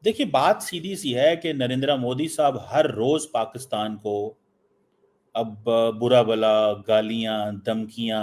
देखिए, बात सीधी सी है कि नरेंद्र मोदी साहब हर रोज पाकिस्तान को अब बुरा भला गालियां धमकियां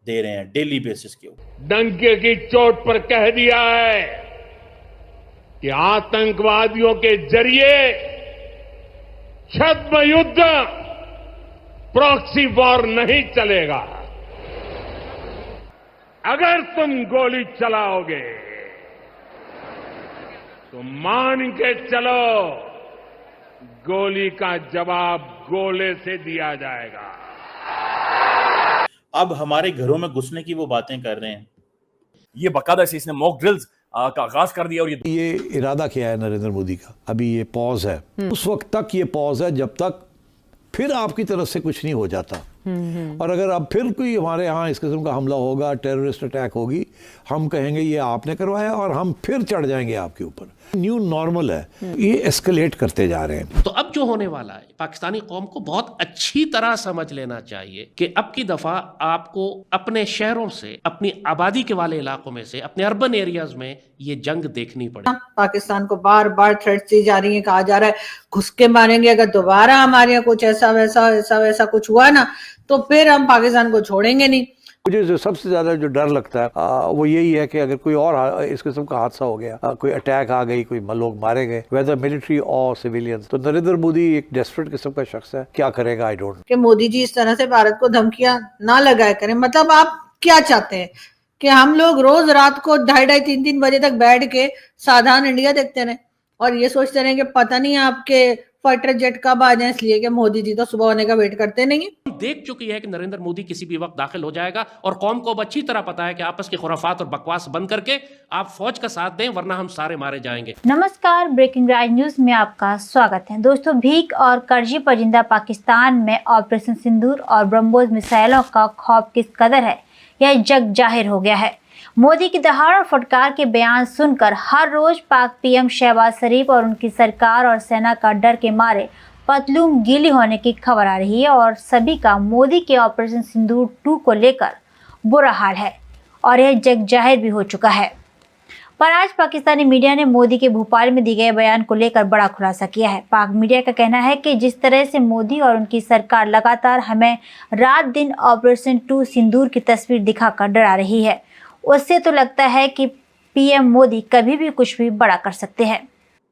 दे रहे हैं डेली बेसिस के ऊपर। डंके की चोट पर कह दिया है कि आतंकवादियों के जरिए छद्म युद्ध, प्रॉक्सी वॉर नहीं चलेगा। अगर तुम गोली चलाओगे तो मान के चलो, गोली का जवाब गोले से दिया जाएगा। अब हमारे घरों में घुसने की वो बातें कर रहे हैं। ये बकायदा से इसने मॉक ड्रिल्स का आगाज कर दिया और ये इरादा किया है नरेंद्र मोदी का। अभी ये पॉज है, उस वक्त तक ये पॉज है जब तक फिर आपकी तरफ से कुछ नहीं हो जाता। और अगर अब फिर कोई हमारे यहाँ इस किस्म का हमला होगा, टेररिस्ट अटैक होगी, हम कहेंगे ये आपने करवाया और हम फिर चढ़ जाएंगे आपके ऊपर। न्यू नॉर्मल है, ये एस्केलेट करते जा रहे हैं। तो अब जो होने वाला है, पाकिस्तानी कौम को बहुत अच्छी तरह समझ लेना चाहिए कि अब की दफा आपको अपने शहरों से, अपनी आबादी के वाले इलाकों में से, अपने अर्बन एरियाज में ये जंग देखनी पड़ेगी। पाकिस्तान को बार बार थ्रेट्स दी जा रही है, कहा जा रहा है घुस के मारेंगे, अगर दोबारा हमारे यहाँ कुछ ऐसा वैसा कुछ हुआ ना तो फिर हम पाकिस्तान को छोड़ेंगे नहीं। मुझे जो सबसे ज्यादा जो डर लगता है वो यही है कि अगर कोई और इस किस्म का हादसा हो गया, कोई अटैक आ गई, कोई लोग मारे गए, वेदर मिलिट्री और सिविलियंस, तो नरेंद्र मोदी एक डेस्परेट किस्म का शख्स है, क्या करेगा आई डोंट नो। कि मोदी जी इस तरह से भारत को धमकियां ना लगाया करें। मतलब आप क्या चाहते हैं कि हम लोग रोज रात को 2:30-3 बजे तक बैठ के साधारण इंडिया देखते रहे और ये सोचते रहे कि पता नहीं आपके फाइटर जेट कब आ जाए, इसलिए कि मोदी जी तो सुबह होने का वेट करते नहीं है। देख चुकी है कि नरेंद्र मोदी किसी भी वक्त दाखिल हो जाएगा और कौम को अब अच्छी तरह पता है कि आपस की खुराफात और बकवास बंद करके आप फौज का साथ दें, वरना हम सारे मारे जाएंगे। नमस्कार, ब्रेकिंग राज न्यूज में आपका स्वागत है। दोस्तों, भीख और कर्जी पर जिंदा पाकिस्तान में ऑपरेशन सिंदूर और ब्रह्मोस मिसाइलों का खौफ किस कदर है, यह जग जाहिर हो गया है। मोदी की दहाड़ और फटकार के बयान सुनकर हर रोज पाक पीएम शहबाज शरीफ और उनकी सरकार और सेना का डर के मारे पतलून गीली होने की खबर आ रही है और सभी का मोदी के ऑपरेशन सिंदूर 2 को लेकर बुरा हाल है और यह जग जाहिर भी हो चुका है। पर आज पाकिस्तानी मीडिया ने मोदी के भोपाल में दिए गए बयान को लेकर बड़ा खुलासा किया है। पाक मीडिया का कहना है कि जिस तरह से मोदी और उनकी सरकार लगातार हमें रात दिन ऑपरेशन 2 सिंदूर की तस्वीर दिखाकर डरा रही है, उससे तो लगता है कि पीएम मोदी कभी भी कुछ भी बड़ा कर सकते हैं।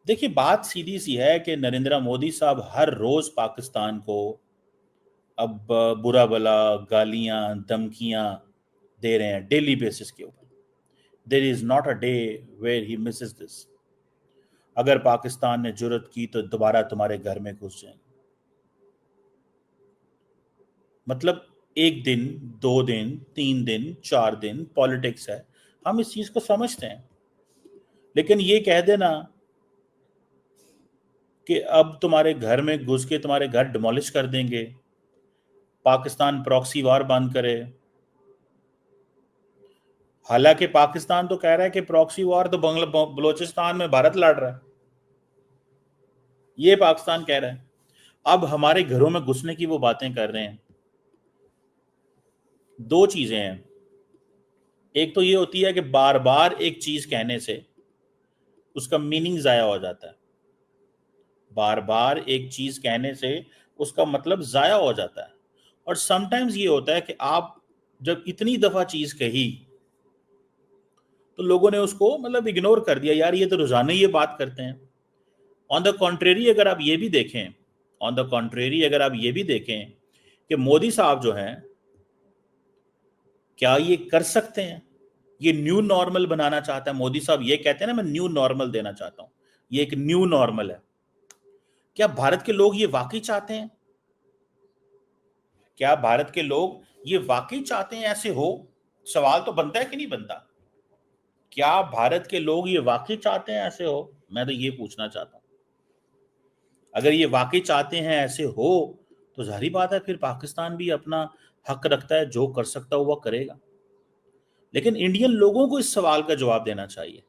देखिए, बात सीधी सी है कि नरेंद्र मोदी साहब हर रोज पाकिस्तान को अब बुरा भला गालियां धमकियां दे रहे हैं डेली बेसिस के ऊपर। There is not a day where he misses this. अगर पाकिस्तान ने जुर्रत की तो दोबारा तुम्हारे घर में घुस जाएंगे। मतलब 1 दिन, 2 दिन, 3 दिन, 4 दिन, पॉलिटिक्स है, हम इस चीज को समझते हैं। लेकिन ये कह देना कि अब तुम्हारे घर में घुस के तुम्हारे घर डिमोलिश कर देंगे, पाकिस्तान प्रॉक्सी वार बंद करे। हालांकि पाकिस्तान तो कह रहा है कि प्रॉक्सी वार तो बलोचिस्तान में भारत लड़ रहा है, ये पाकिस्तान कह रहा है। अब हमारे घरों में घुसने की वो बातें कर रहे हैं। 2 चीजें हैं। एक तो ये होती है कि बार बार एक चीज कहने से उसका मीनिंग जाया हो जाता है। बार बार एक चीज कहने से उसका मतलब जाया हो जाता है। और समटाइम्स ये होता है कि आप जब इतनी दफा चीज कही तो लोगों ने उसको मतलब इग्नोर कर दिया, यार ये तो रोजाना ये बात करते हैं। ऑन द कॉन्ट्रेरी अगर आप ये भी देखें कि मोदी साहब जो हैं, क्या ये कर सकते हैं? ये न्यू नॉर्मल बनाना चाहता है मोदी साहब। ये कहते हैं ना, मैं न्यू नॉर्मल देना चाहता हूं, ये एक न्यू नॉर्मल है। क्या भारत के लोग ये वाकई चाहते हैं? क्या भारत के लोग ये वाकई चाहते हैं ऐसे हो? सवाल तो बनता है कि नहीं बनता? क्या भारत के लोग ये वाकई चाहते हैं ऐसे हो? मैं तो ये पूछना चाहता हूं। अगर ये वाकई चाहते हैं ऐसे हो तो जाहिर बात है फिर पाकिस्तान भी अपना हक रखता है, जो कर सकता है वो करेगा। लेकिन इंडियन लोगों को इस सवाल का जवाब देना चाहिए।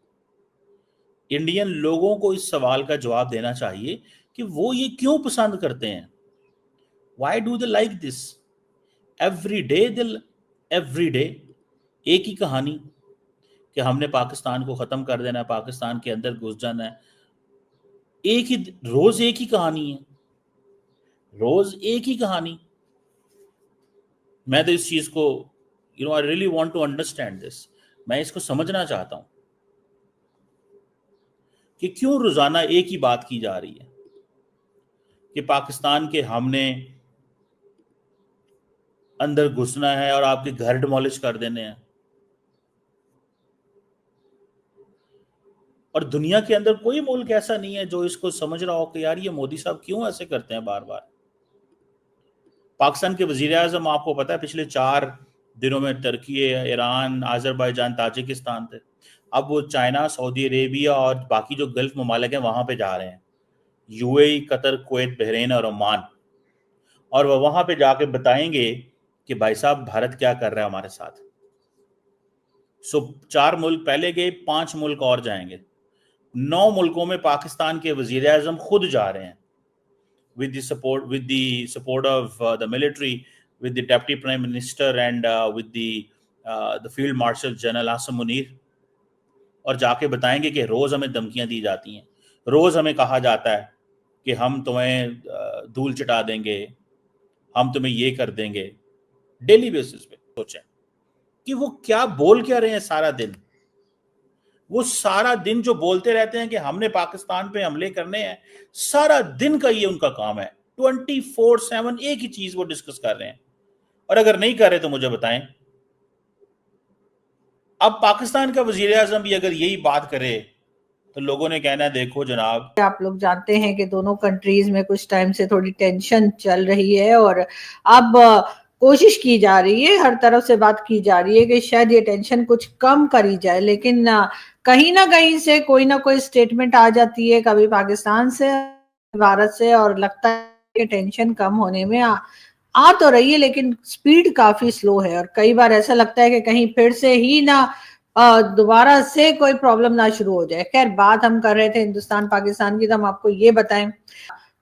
इंडियन लोगों को इस सवाल का जवाब देना चाहिए कि वो ये क्यों पसंद करते हैं। Why do they like this? Every day एक ही कहानी कि हमने पाकिस्तान को खत्म कर देना है, पाकिस्तान के अंदर घुस जाना है, एक ही रोज एक ही कहानी है, रोज एक ही कहानी। मैं तो इस चीज को I really want to understand this, मैं इसको समझना चाहता हूं कि क्यों रोजाना एक ही बात की जा रही है कि पाकिस्तान के हमने अंदर घुसना है और आपके घर डिमोलिश कर देने हैं। और दुनिया के अंदर कोई मुल्क ऐसा नहीं है जो इसको समझ रहा हो कि यार ये मोदी साहब क्यों ऐसे करते हैं बार बार। पाकिस्तान के वजीर आजम आपको पता है पिछले 4 दिनों में तुर्की, ईरान, आजरबाईजान, ताजिकिस्तान थे। अब वो चाइना, सऊदी अरेबिया और बाकी जो गल्फ ममालिक हैं वहां पे जा रहे हैं, यूएई, कतर, कुवैत, बहरीन और ओमान। और वह वहां पे जाके बताएंगे कि भाई साहब भारत क्या कर रहा है हमारे साथ। 4 मुल्क पहले गए, 5 मुल्क और जाएंगे। 9 मुल्कों में पाकिस्तान के वजीर आजम खुद जा रहे हैं with the support of the military, with the deputy prime minister and with the field marshal general Asim Munir। और जाके बताएंगे कि रोज हमें धमकियां दी जाती हैं, रोज हमें कहा जाता है कि हम तुम्हें धूल चटा देंगे, हम तुम्हें ये कर देंगे। डेली बेसिस पे सोचें कि वो क्या बोल क्या रहे हैं सारा दिन। वो सारा दिन जो बोलते रहते हैं कि हमने पाकिस्तान पे हमले करने हैं, सारा दिन का ये उनका काम है। 24/7 एक ही चीज वो डिस्कस कर रहे हैं। और अगर नहीं कर रहे तो मुझे बताएं। अब पाकिस्तान का वजीर आजम भी अगर यही बात करे तो लोगों ने कहना है देखो जनाब। आप लोग जानते हैं कि दोनों कंट्रीज में कुछ टाइम से थोड़ी टेंशन चल रही है और अब कोशिश की जा रही है, हर तरफ से बात की जा रही है कि शायद ये टेंशन कुछ कम करी जाए। लेकिन कहीं ना कहीं से कोई ना कोई स्टेटमेंट आ जाती है, कभी पाकिस्तान से, भारत से, और लगता है कि टेंशन कम होने में आ तो रही है लेकिन स्पीड काफी स्लो है। और कई बार ऐसा लगता है कि कहीं फिर से ही ना दोबारा से कोई प्रॉब्लम ना शुरू हो जाए। खैर, बात हम कर रहे थे हिंदुस्तान पाकिस्तान की, तो हम आपको ये बताएं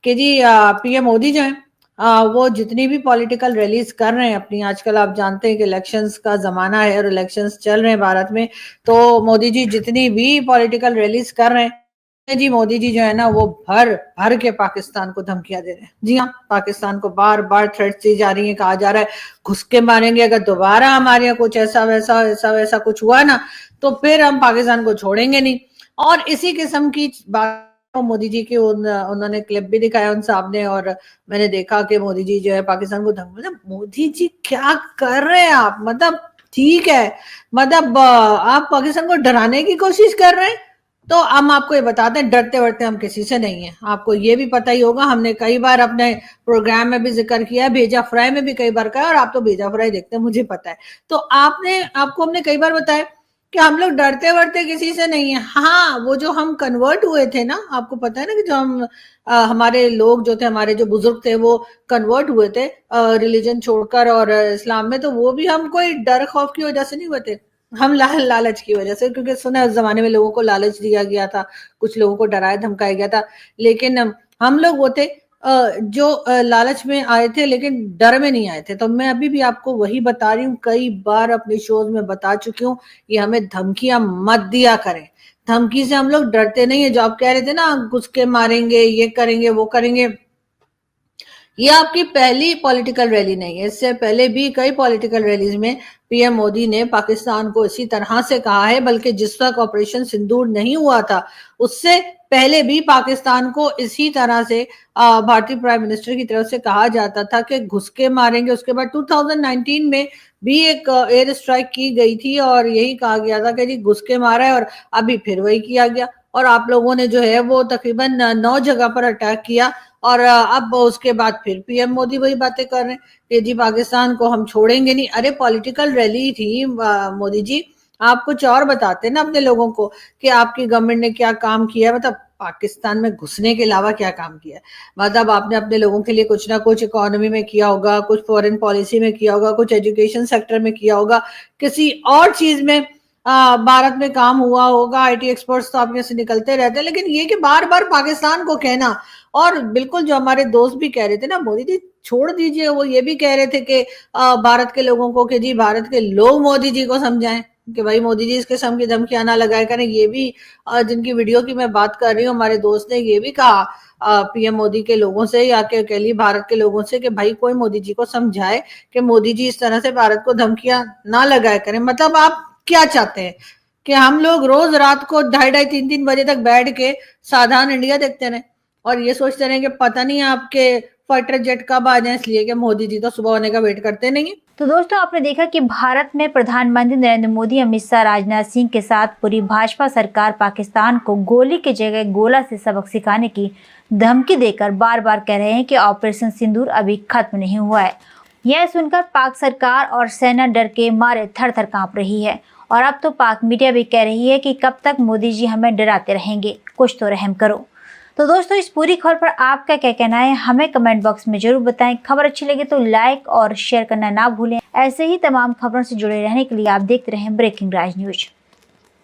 कि जी पीएम मोदी जो है वो जितनी भी पॉलिटिकल रैलीज कर रहे हैं अपनी, आजकल आप जानते हैं कि इलेक्शंस का जमाना है और इलेक्शंस चल रहे हैं भारत में, तो मोदी जी जितनी भी पॉलिटिकल रैलीज कर रहे हैं जी, मोदी जी जो है ना वो भर भर के पाकिस्तान को धमकियां दे रहे हैं। जी हाँ, पाकिस्तान को बार बार थ्रेट्स दी जा रही है, कहा जा रहा है घुस के मारेंगे, अगर दोबारा हमारे यहाँ कुछ ऐसा वैसा कुछ हुआ ना तो फिर हम पाकिस्तान को छोड़ेंगे नहीं। और इसी किस्म की बात मोदी जी की उन्होंने क्लिप भी दिखाया उन साहब ने, और मैंने देखा कि मोदी जी जो है पाकिस्तान को मतलब मोदी जी क्या कर रहे हैं आप। मतलब ठीक है, मतलब आप पाकिस्तान को डराने की कोशिश कर रहे हैं, तो हम आपको ये बताते हैं डरते वरते हम किसी से नहीं है। आपको ये भी पता ही होगा, हमने कई बार अपने प्रोग्राम में भी जिक्र किया, भेजा फ्राई में भी कई बार कहा, और आप तो भेजा फ्राई देखते हैं मुझे पता है। तो आपको हमने कई बार बताया कि हम लोग डरते वरते किसी से नहीं है। हाँ, वो जो हम कन्वर्ट हुए थे ना, आपको पता है ना कि जो हम हमारे लोग जो थे, हमारे जो बुजुर्ग थे वो कन्वर्ट हुए थे रिलीजन छोड़कर और इस्लाम में, तो वो भी हम कोई डर खौफ की वजह से नहीं हुए थे, हम लालच की वजह से, क्योंकि सुना उस जमाने में लोगों को लालच दिया गया था, कुछ लोगों को डराया धमकाया गया था। लेकिन हम लोग वो थे जो लालच में आए थे लेकिन डर में नहीं आए थे। तो मैं अभी भी आपको वही बता रही हूँ, कई बार अपने शोज में बता चुकी हूँ, ये हमें धमकियां मत दिया करें। धमकी से हम लोग डरते नहीं है। जो आप कह रहे थे ना घुस के मारेंगे, ये करेंगे, वो करेंगे, ये आपकी पहली पॉलिटिकल रैली नहीं है। इससे पहले भी कई पॉलिटिकल रैलीज में पीएम मोदी ने पाकिस्तान को इसी तरह से कहा है, बल्कि जिस वक्त ऑपरेशन सिंदूर नहीं हुआ था उससे पहले भी पाकिस्तान को इसी तरह से भारतीय प्राइम मिनिस्टर की तरफ से कहा जाता था कि घुस के मारेंगे। उसके बाद 2019 में भी एक एयर स्ट्राइक की गई थी और यही कहा गया था कि जी घुस के मारा है, और अभी फिर वही किया गया। और आप लोगों ने जो है वो तकरीबन 9 जगह पर अटैक किया, और अब उसके बाद फिर पीएम मोदी वही बातें कर रहे हैं कि जी पाकिस्तान को हम छोड़ेंगे नहीं। अरे पॉलिटिकल रैली थी मोदी जी, आप कुछ और बताते ना अपने लोगों को कि आपकी गवर्नमेंट ने क्या काम किया है, मतलब पाकिस्तान में घुसने के अलावा क्या काम किया है। मतलब आपने अपने लोगों के लिए कुछ ना कुछ इकोनॉमी में किया होगा, कुछ फॉरेन पॉलिसी में किया होगा, कुछ एजुकेशन सेक्टर में किया होगा, किसी और चीज में भारत में काम हुआ होगा। आईटी एक्सपर्ट्स तो आपके से निकलते रहते हैं, लेकिन ये कि बार बार पाकिस्तान को कहना, और बिल्कुल जो हमारे दोस्त भी कह रहे थे ना मोदी जी छोड़ दीजिए, वो ये भी कह रहे थे कि भारत के लोगों को कि जी भारत के लोग मोदी जी को समझाएं। कि भाई मोदी जी इस किस्म की धमकियां ना लगाए करें। ये भी जिनकी वीडियो की मैं बात कर रही हूँ, हमारे दोस्त ने ये भी कहा पीएम मोदी के लोगों से या कह ली भारत के लोगों से कि भाई कोई मोदी जी को समझाए कि मोदी जी इस तरह से भारत को धमकियां ना लगाए करें। मतलब आप क्या चाहते हैं कि हम लोग रोज रात को 2:30-3 बजे तक बैठ के साधारण इंडिया देखते रहे और ये सोचते रहे कि पता नहीं आपके फाइटर जेट कब आ जाए, इसलिए कि मोदी जी तो सुबह होने का वेट करते नहीं। तो दोस्तों, आपने देखा कि भारत में प्रधानमंत्री नरेंद्र मोदी, अमित शाह, राजनाथ सिंह के साथ पूरी भाजपा सरकार पाकिस्तान को गोली की जगह गोला से सबक सिखाने की धमकी देकर बार बार कह रहे हैं कि ऑपरेशन सिंदूर अभी खत्म नहीं हुआ है। यह सुनकर पाक सरकार और सेना डर के मारे थर थर कांप रही है और अब तो पाक मीडिया भी कह रही है कि कब तक मोदी जी हमें डराते रहेंगे, कुछ तो रहम करो। तो दोस्तों, इस पूरी खबर पर आपका क्या कहना है, हमें कमेंट बॉक्स में जरूर बताएं। खबर अच्छी लगे तो लाइक और शेयर करना ना भूलें। ऐसे ही तमाम खबरों से जुड़े रहने के लिए आप देखते रहें ब्रेकिंग राज न्यूज।